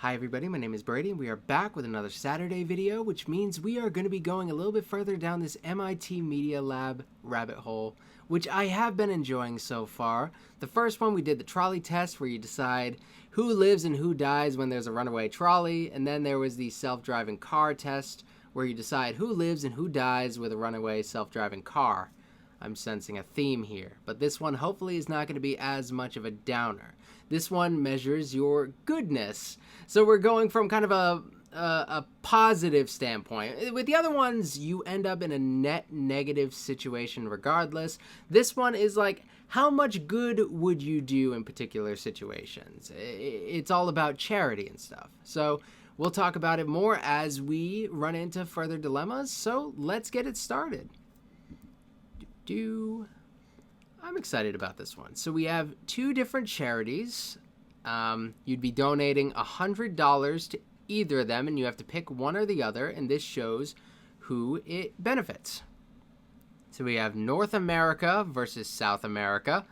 Hi everybody, my name is Brady and we are back with another Saturday video, which means we are going to be going a little bit further down this MIT Media Lab rabbit hole, which I have been enjoying so far. The first one we did the trolley test where you decide who lives and who dies when there's a runaway trolley, and then there was the self-driving car test where you decide who lives and who dies with a runaway self-driving car. I'm sensing a theme here, but this one hopefully is not going to be as much of a downer. This one measures your goodness. So we're going from kind of a positive standpoint. With the other ones, you end up in a net negative situation regardless. This one is like, how much good would you do in particular situations? It's all about charity and stuff. So we'll talk about it more as we run into further dilemmas. So let's get it started. I'm excited about this one. So we have two different charities. You'd be donating $100 to either of them, and you have to pick one or the other, and this shows who it benefits. So we have North America versus South America.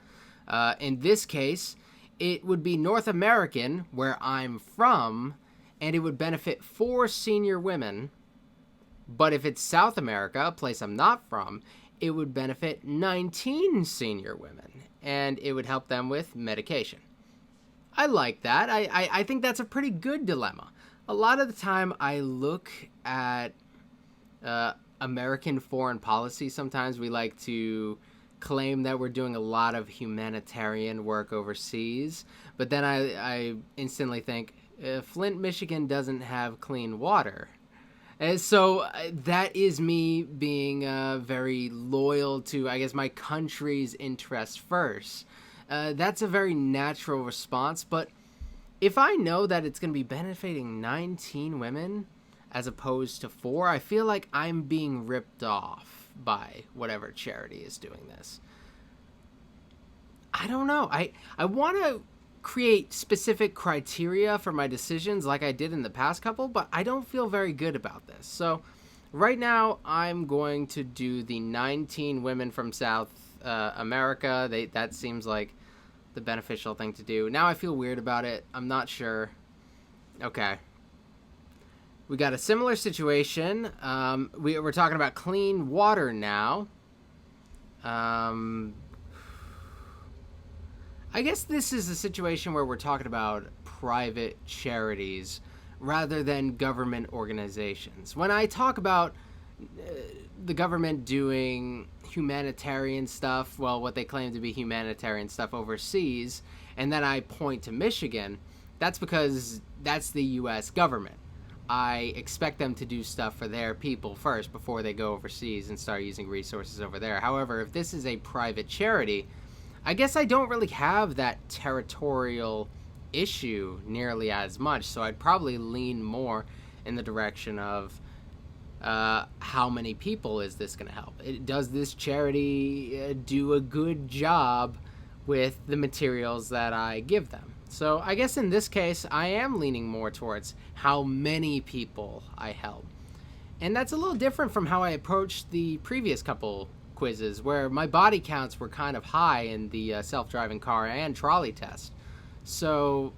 In this case, it would be North American, where I'm from, and it would benefit 4 senior women. But if it's South America, a place I'm not from, it would benefit 19 senior women, and it would help them with medication. I like that. I think that's a pretty good dilemma. A lot of the time I look at American foreign policy. Sometimes we like to claim that we're doing a lot of humanitarian work overseas, but then I instantly think, Flint, Michigan doesn't have clean water. And so that is me being very loyal to, I guess, my country's interests first. That's a very natural response, but if I know that it's going to be benefiting 19 women as opposed to 4, I feel like I'm being ripped off by whatever charity is doing this. I don't know. I want to create specific criteria for my decisions like I did in the past couple, but I don't feel very good about this. So right now I'm going to do the 19 women from South America. That seems like the beneficial thing to do. Now I feel weird about it. I'm not sure. Okay. We got a similar situation. We're talking about clean water now. I guess this is a situation where we're talking about private charities rather than government organizations. When I talk about the government doing humanitarian stuff, well, what they claim to be humanitarian stuff overseas, and then I point to Michigan, that's because that's the U.S. government. I expect them to do stuff for their people first before they go overseas and start using resources over there. However, if this is a private charity, I guess I don't really have that territorial issue nearly as much, so I'd probably lean more in the direction of how many people is this going to help? Does this charity do a good job with the materials that I give them? So I guess in this case, I am leaning more towards how many people I help. And that's a little different from how I approached the previous couple quizzes, where my body counts were kind of high in the self-driving car and trolley test. So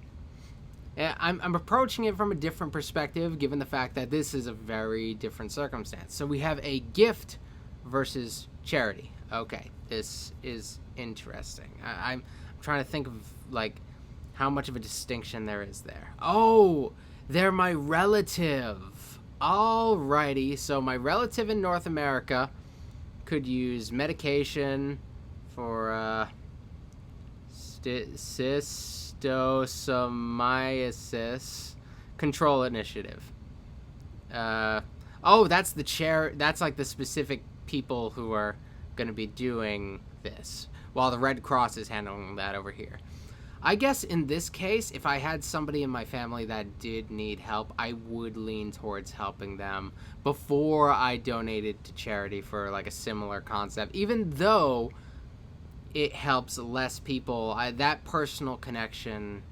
I'm approaching it from a different perspective, given the fact that this is a very different circumstance. So we have a gift versus charity. Okay, this is interesting. I'm trying to think of like how much of a distinction there is there. Oh, they're my relative. Alrighty, so my relative in North America could use medication for schistosomiasis control initiative. That's the chair. That's like the specific people who are going to be doing this, while the Red Cross is handling that over here. I guess in this case, if I had somebody in my family that did need help, I would lean towards helping them before I donated to charity for like a similar concept, even though it helps less people. That personal connection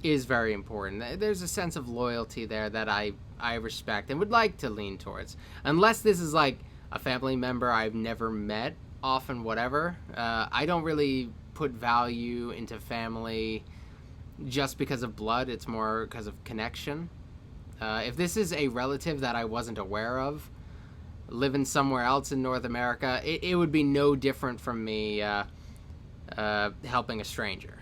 is very important. There's a sense of loyalty there that I respect and would like to lean towards. Unless this is like a family member I've never met, often whatever. I don't really put value into family just because of blood. It's more because of connection. If this is a relative that I wasn't aware of, living somewhere else in North America, it would be no different from me helping a stranger.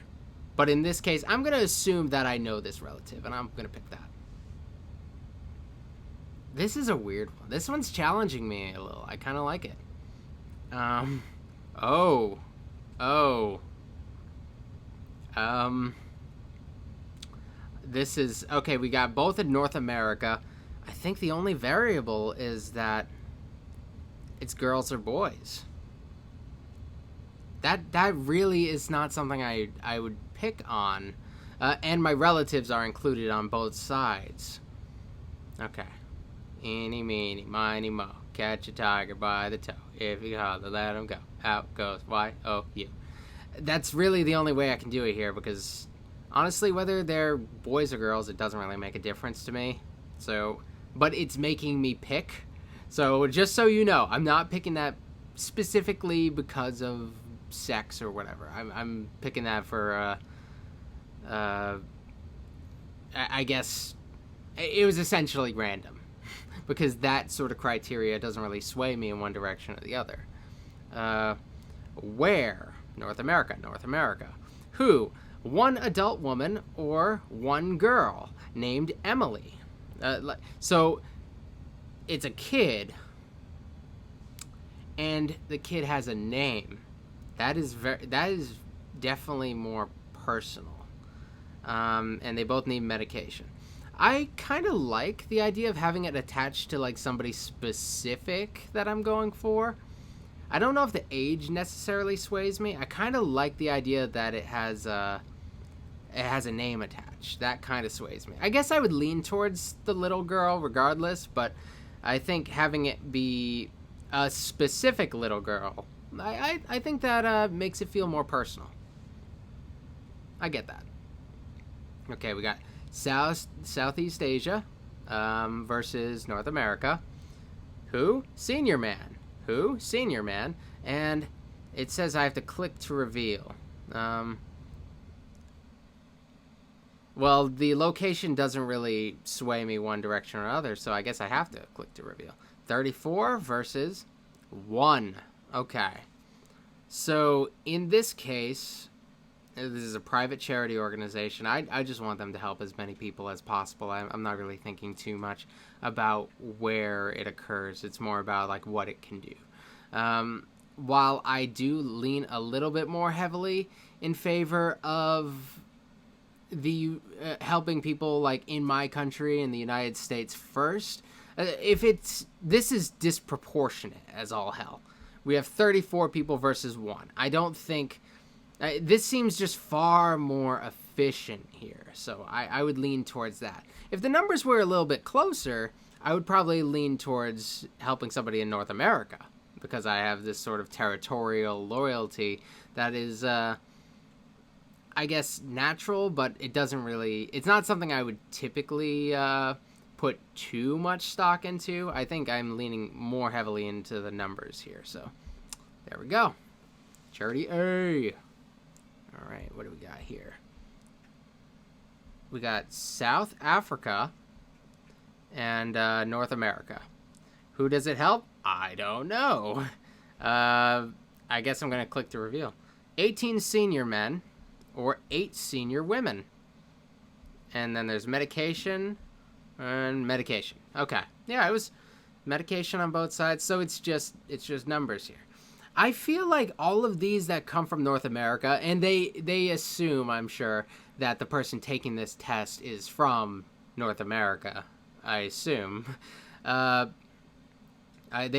But in this case, I'm going to assume that I know this relative, and I'm going to pick that. This is a weird one. This one's challenging me a little. I kind of like it. Oh. Oh. This is... Okay, we got both in North America. I think the only variable is that it's girls or boys. That really is not something I would pick on. And my relatives are included on both sides. Okay. Eeny, meeny, miny, mo. Catch a tiger by the toe. If you holler, let him go. Out goes Y-O-U. That's really the only way I can do it here, because honestly, whether they're boys or girls, it doesn't really make a difference to me. So, but it's making me pick. So just so you know, I'm not picking that specifically because of sex or whatever. I'm picking that for, I guess, it was essentially random. Because that sort of criteria doesn't really sway me in one direction or the other. Where? North America, North America. Who? One adult woman or one girl named Emily. So it's a kid, and the kid has a name. That is definitely more personal. And they both need medication. I kind of like the idea of having it attached to like somebody specific that I'm going for. I don't know if the age necessarily sways me. I kind of like the idea that it has a name attached. That kind of sways me. I guess I would lean towards the little girl regardless, but I think having it be a specific little girl, I think that makes it feel more personal. I get that. Okay, we got Southeast Asia versus North America. Who? Senior man. Who? Senior man. And it says I have to click to reveal. Well, the location doesn't really sway me one direction or other, so I guess I have to click to reveal. 34 versus 1. Okay. So in this case, this is a private charity organization. I just want them to help as many people as possible. I'm not really thinking too much about where it occurs. It's more about like what it can do. While I do lean a little bit more heavily in favor of the helping people like in my country in the United States first, this is disproportionate as all hell. We have 34 people versus 1. I don't think... this seems just far more efficient here, so I would lean towards that. If the numbers were a little bit closer, I would probably lean towards helping somebody in North America, because I have this sort of territorial loyalty that is, I guess, natural, but it doesn't really... It's not something I would typically put too much stock into. I think I'm leaning more heavily into the numbers here, so there we go. Charity A. All right, what do we got here? We got South Africa and North America. Who does it help? I don't know. I guess I'm going to click to reveal. 18 senior men or 8 senior women. And then there's medication and medication. Okay. Yeah, it was medication on both sides, so it's just numbers here. I feel like all of these that come from North America, and they assume, I'm sure, that the person taking this test is from North America, I assume. They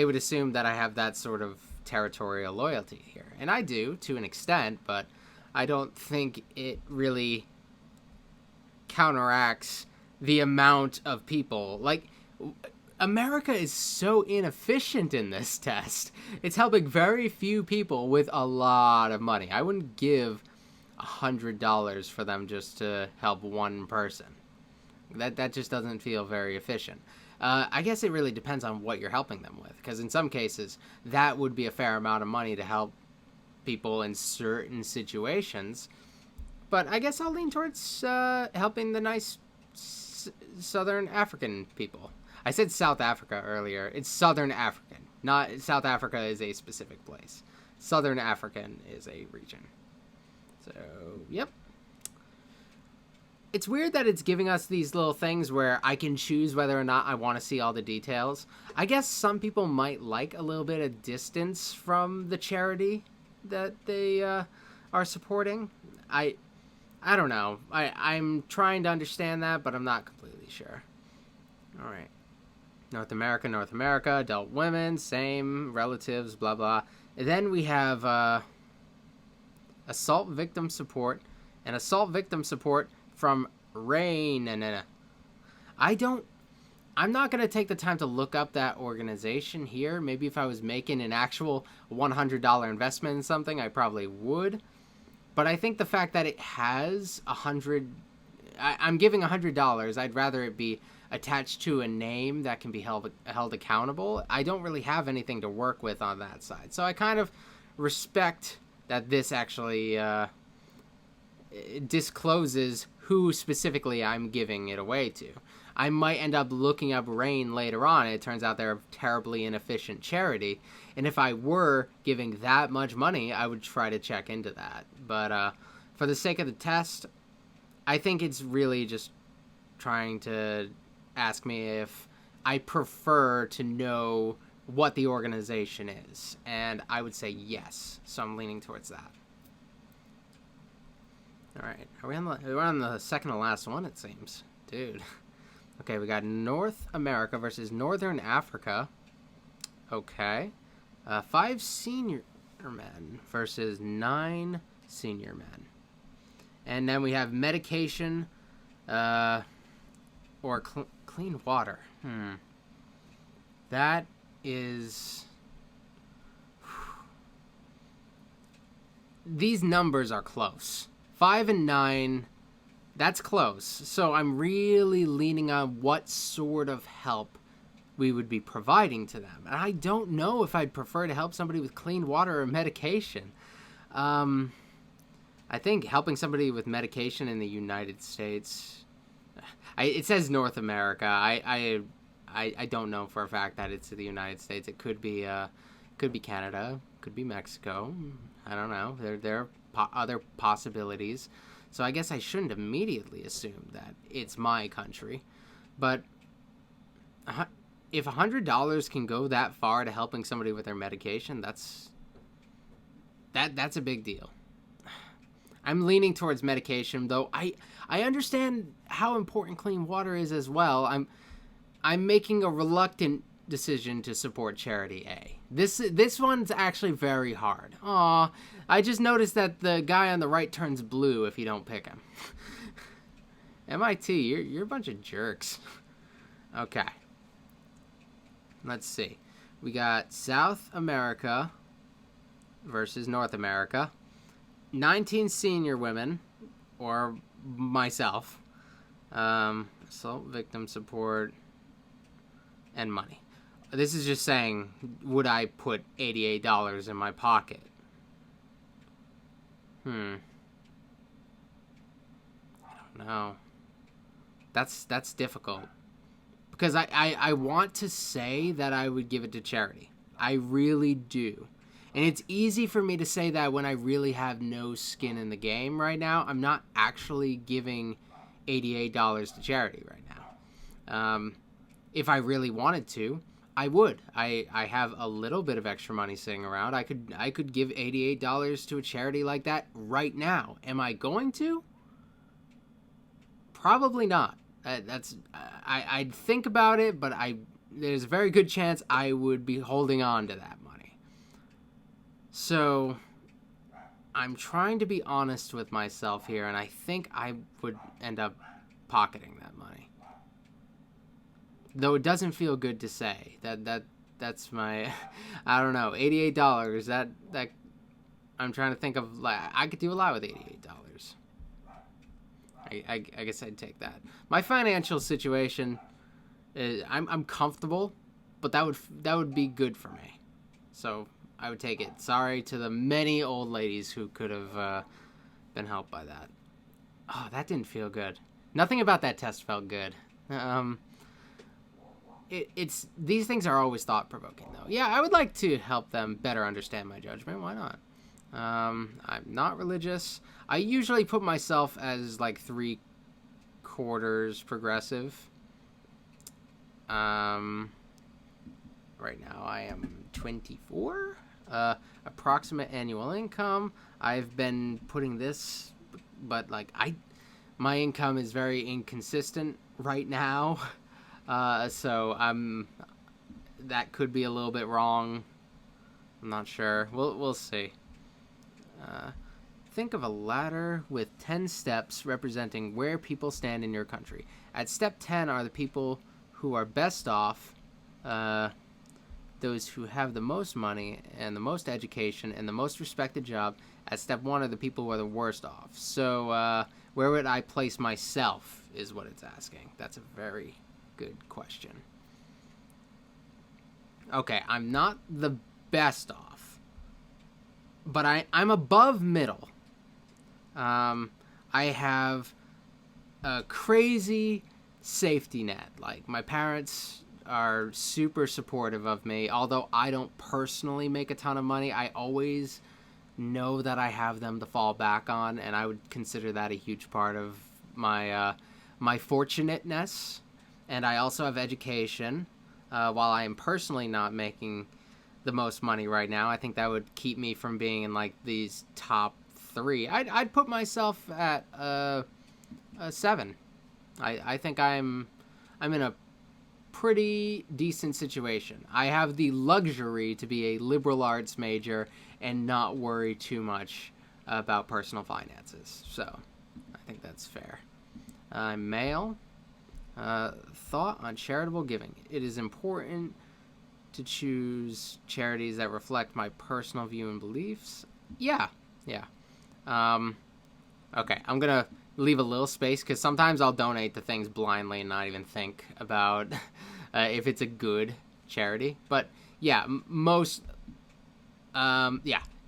would assume that I have that sort of territorial loyalty here. And I do, to an extent, but I don't think it really counteracts the amount of people. Like... America is so inefficient in this test. It's helping very few people with a lot of money. I wouldn't give $100 for them just to help one person. That just doesn't feel very efficient. I guess it really depends on what you're helping them with, because in some cases, that would be a fair amount of money to help people in certain situations. but I guess I'll lean towards helping the nice Southern African people. I said South Africa earlier. It's Southern African. Not South Africa is a specific place. Southern African is a region. So, yep. It's weird that it's giving us these little things where I can choose whether or not I want to see all the details. I guess some people might like a little bit of distance from the charity that they are supporting. I don't know. I'm trying to understand that, but I'm not completely sure. All right. North America, adult women, same, relatives, blah, blah. And then we have assault victim support and assault victim support from Rain. I'm not going to take the time to look up that organization here. Maybe if I was making an actual $100 investment in something, I probably would. But I think the fact that it has I'm giving $100. I'd rather it be attached to a name that can be held accountable. I don't really have anything to work with on that side. So I kind of respect that this actually discloses who specifically I'm giving it away to. I might end up looking up Rain later on. It turns out they're a terribly inefficient charity. And if I were giving that much money, I would try to check into that. But for the sake of the test, I think it's really just trying to ask me if I prefer to know what the organization is. And I would say yes. So I'm leaning towards that. All right. We're on the second to last one, it seems. Dude. Okay, we got North America versus Northern Africa. Okay. 5 senior men versus 9 senior men. And then we have medication or clean water. That is... These numbers are close. 5 and 9, that's close. So I'm really leaning on what sort of help we would be providing to them. And I don't know if I'd prefer to help somebody with clean water or medication. I think helping somebody with medication in the United States... it says North America. I don't know for a fact that it's the United States. It could be Canada, could be Mexico. I don't know. There are other possibilities. So I guess I shouldn't immediately assume that it's my country. But if $100 can go that far to helping somebody with their medication, that's a big deal. I'm leaning towards medication, though I understand how important clean water is as well. I'm making a reluctant decision to support charity A. This one's actually very hard. Aw, I just noticed that the guy on the right turns blue if you don't pick him. MIT, you're a bunch of jerks. Okay. Let's see. We got South America versus North America. 19 senior women, or myself. Assault victim support and money. This is just saying, would I put $88 in my pocket? I don't know. That's difficult. Because I want to say that I would give it to charity. I really do. And it's easy for me to say that when I really have no skin in the game right now. I'm not actually giving $88 to charity right now. If I really wanted to, I would. I have a little bit of extra money sitting around. I could give $88 to a charity like that right now. Am I going to? Probably not. I'd think about it, but there's a very good chance I would be holding on to that money. So I'm trying to be honest with myself here, and I think I would end up pocketing that money. Though it doesn't feel good to say that's my, I don't know, $88. That I'm trying to think of. I could do a lot with $88. I guess I'd take that. My financial situation is I'm comfortable, but that would be good for me. So I would take it. Sorry to the many old ladies who could have been helped by that. Oh, that didn't feel good. Nothing about that test felt good. Um, it's these things are always thought provoking, though. Yeah, I would like to help them better understand my judgment. Why not? I'm not religious. I usually put myself as like 3/4 progressive. Um, right now I am 24. Approximate annual income. I've been putting this, but like my income is very inconsistent right now. So that could be a little bit wrong. I'm not sure. We'll see. Uh, think of a ladder with 10 steps representing where people stand in your country. At step 10 are the people who are best off, those who have the most money and the most education and the most respected job. At step 1 are the people who are the worst off. So where would I place myself is what it's asking. That's a very good question. Okay, I'm not the best off, but I'm above middle. I have a crazy safety net. Like, my parents are super supportive of me. Although I don't personally make a ton of money, I always know that I have them to fall back on, and I would consider that a huge part of my fortunateness. And I also have education. While I am personally not making the most money right now, I think that would keep me from being in like these top 3. I'd put myself at a 7. I think I'm in a pretty decent situation. I have the luxury to be a liberal arts major and not worry too much about personal finances. So I think that's fair. I'm male. Thought on charitable giving. It is important to choose charities that reflect my personal view and beliefs. Yeah. Okay, I'm gonna leave a little space because sometimes I'll donate to things blindly and not even think about if it's a good charity. But yeah,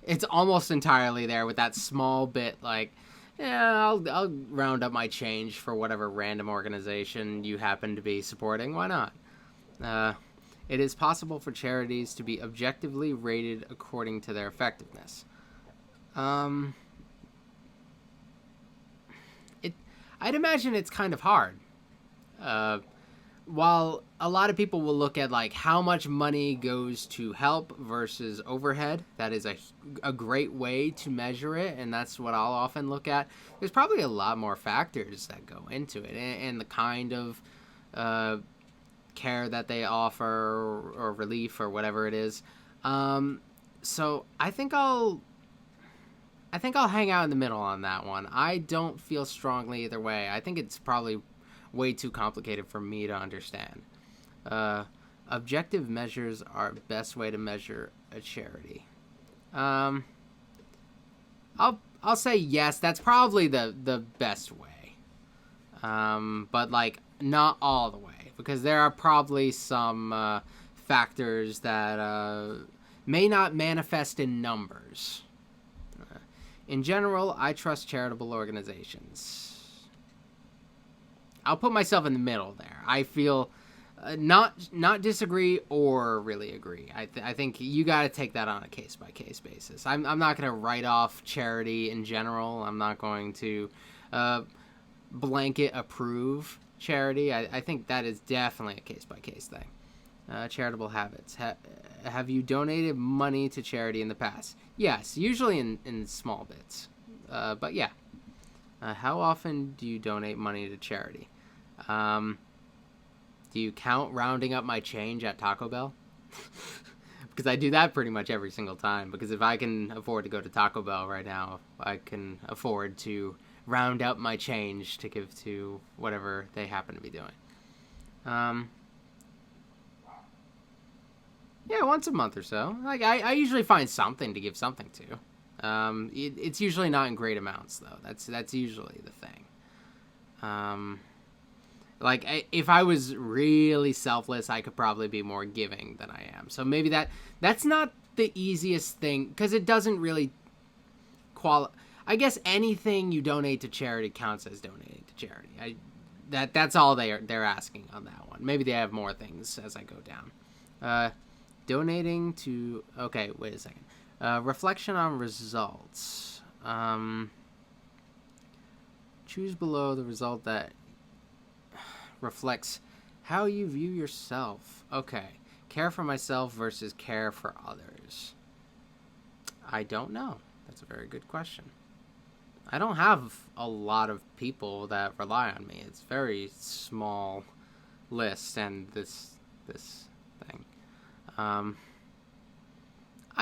it's almost entirely there with that small bit like, yeah, I'll round up my change for whatever random organization you happen to be supporting. Why not? It is possible for charities to be objectively rated according to their effectiveness. I'd imagine it's kind of hard. While a lot of people will look at like how much money goes to help versus overhead, that is a great way to measure it, and that's what I'll often look at. There's probably a lot more factors that go into it, and the kind of care that they offer or relief or whatever it is. So I think I'll hang out in the middle on that one. I don't feel strongly either way. I think it's probably way too complicated for me to understand. Objective measures are best way to measure a charity. I'll say yes. That's probably the best way. But like not all the way, because there are probably some factors that may not manifest in numbers. In general, I trust charitable organizations. I'll put myself in the middle there. I feel not disagree or really agree. I think you got to take that on a case-by-case basis. I'm not going to write off charity in general. I'm not going to blanket approve charity. I think that is definitely a case-by-case thing. Charitable habits. Have you donated money to charity in the past? Yes, usually in small bits. But yeah. How often do you donate money to charity? Do you count rounding up my change at Taco Bell? Because I do that pretty much every single time. Because if I can afford to go to Taco Bell right now, I can afford to round up my change to give to whatever they happen to be doing. Yeah, once a month or so. Like I usually find something to give something to. It's usually not in great amounts though. That's usually the thing. Like if I was really selfless, I could probably be more giving than I am. So maybe that's not the easiest thing because it doesn't really I guess anything you donate to charity counts as donating to charity. That's all they're asking on that one. Maybe they have more things as I go down. Donating to, okay, wait a second. Reflection on results. Choose below the result that reflects how you view yourself. Okay. Care for myself versus care for others. I don't know. That's a very good question. I don't have a lot of people that rely on me. It's a very small list, and this thing. I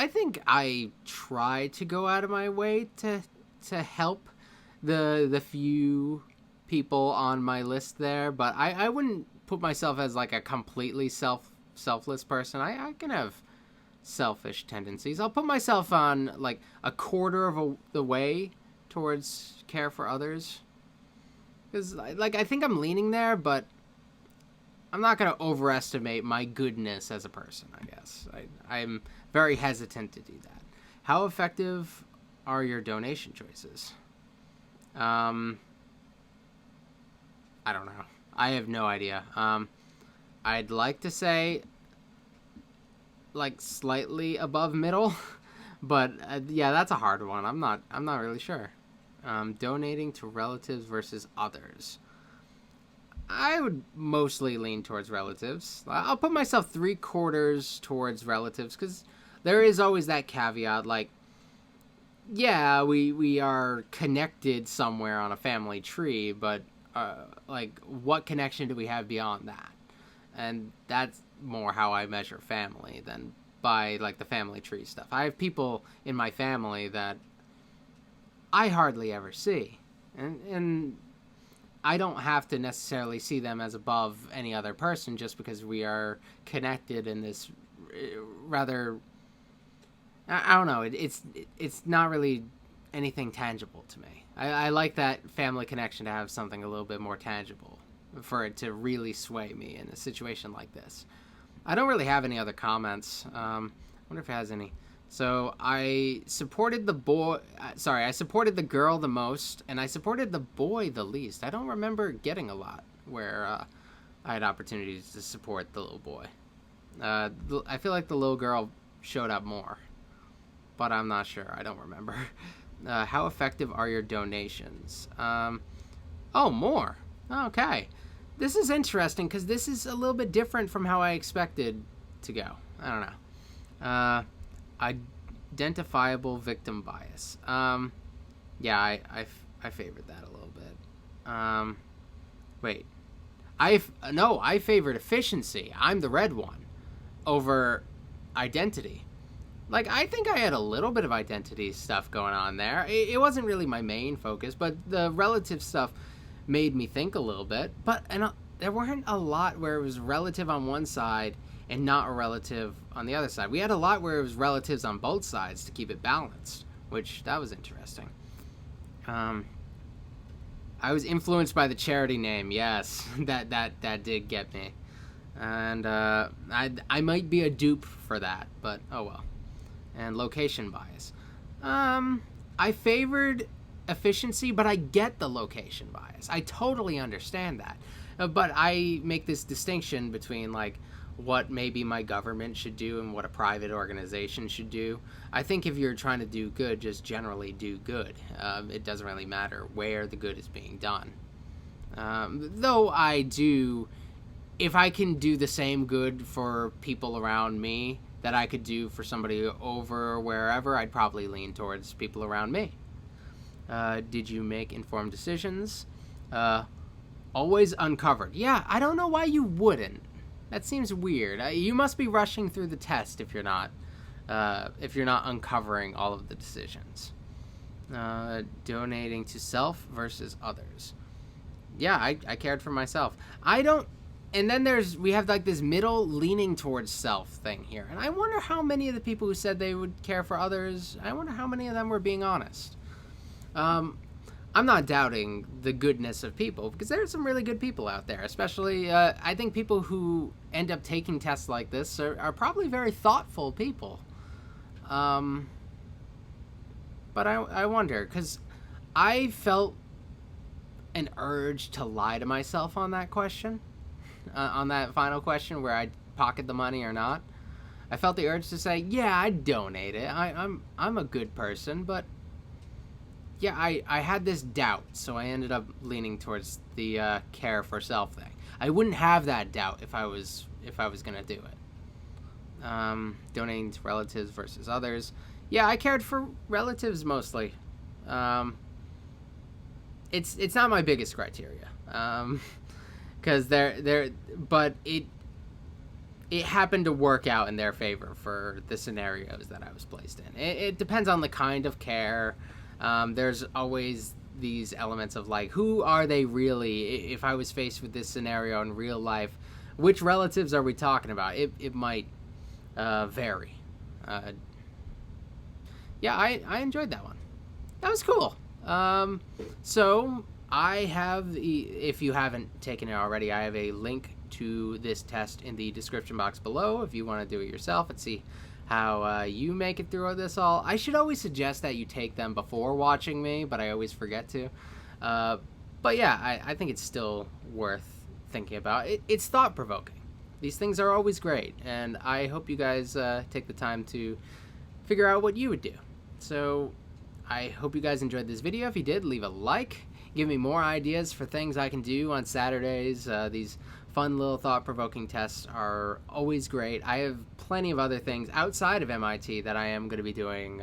think I try to go out of my way to help the few people on my list there, but I wouldn't put myself as like a completely selfless person. I can have selfish tendencies. I'll put myself on like a quarter of the way towards care for others, because like I think I'm leaning there, but I'm not going to overestimate my goodness as a person. I guess I'm very hesitant to do that. How effective are your donation choices? I don't know. I have no idea. I'd like to say like slightly above middle, but yeah, that's a hard one. I'm not really sure. Donating to relatives versus others. I would mostly lean towards relatives. I'll put myself 3/4 towards relatives, because there is always that caveat, like, yeah, we are connected somewhere on a family tree, but like, what connection do we have beyond that? And that's more how I measure family than by like the family tree stuff. I have people in my family that I hardly ever see, and I don't have to necessarily see them as above any other person just because we are connected in this rather, I don't know, it's not really anything tangible to me. I like that family connection to have something a little bit more tangible for it to really sway me in a situation like this. I don't really have any other comments. I wonder if it has any. So I supported the I supported the girl the most, and I supported the boy the least. I don't remember getting a lot where I had opportunities to support the little boy. I feel like the little girl showed up more, but I'm not sure. I don't remember. How effective are your donations? Oh, more. Okay. This is interesting because this is a little bit different from how I expected to go. I don't know. Identifiable victim bias. Yeah, I favored that a little bit. Wait. I favored efficiency. I'm the red one over identity. Like, I think I had a little bit of identity stuff going on there. It wasn't really my main focus, but the relative stuff made me think a little bit. But there weren't a lot where it was relative on one side and not a relative on the other side. We had a lot where it was relatives on both sides to keep it balanced, which that was interesting. I was influenced by the charity name. Yes, that did get me, and I might be a dupe for that, but oh well. And location bias. I favored efficiency, but I get the location bias. I totally understand that. But I make this distinction between like what maybe my government should do and what a private organization should do. I think if you're trying to do good, just generally do good. It doesn't really matter where the good is being done. Though I do, if I can do the same good for people around me that I could do for somebody over wherever, I'd probably lean towards people around me. Did you make informed decisions? Always uncovered. Yeah, I don't know why you wouldn't. That seems weird. You must be rushing through the test if you're not uncovering all of the decisions. Donating to self versus others. Yeah, I cared for myself. I don't. And then we have like this middle leaning towards self thing here. And I wonder how many of the people who said they would care for others, I wonder how many of them were being honest. I'm not doubting the goodness of people, because there are some really good people out there, especially I think people who end up taking tests like this are probably very thoughtful people. But I wonder, because I felt an urge to lie to myself on that question, on that final question where I pocket the money or not. I felt the urge to say, yeah, I'd donate it. I'm a good person, but yeah, I had this doubt, so I ended up leaning towards the care for self thing. I wouldn't have that doubt if I was gonna do it. Donating to relatives versus others. Yeah, I cared for relatives mostly. Um, it's not my biggest criteria, because but it happened to work out in their favor for the scenarios that I was placed in. It depends on the kind of care. There's always these elements of like, who are they really? If I was faced with this scenario in real life, which relatives are we talking about? It might vary. Uh, yeah, I enjoyed that one. That was cool. So I have if you haven't taken it already, I have a link to this test in the description box below if you want to do it yourself and see how you make it through this all. I should always suggest that you take them before watching me, but I always forget to. But yeah, I think it's still worth thinking about. It's thought-provoking. These things are always great, and I hope you guys take the time to figure out what you would do. So I hope you guys enjoyed this video. If you did, leave a like. Give me more ideas for things I can do on Saturdays. These fun little thought-provoking tests are always great. I have plenty of other things outside of MIT that I am going to be doing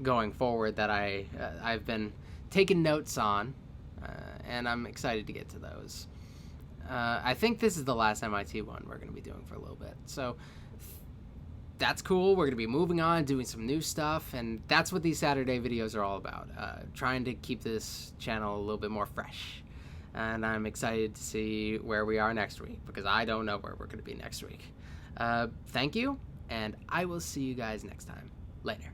going forward that I've been taking notes on, and I'm excited to get to those. I think this is the last MIT one we're going to be doing for a little bit. So that's cool. We're going to be moving on, doing some new stuff, and that's what these Saturday videos are all about. Trying to keep this channel a little bit more fresh. And I'm excited to see where we are next week, because I don't know where we're going to be next week. Thank you, and I will see you guys next time. Later.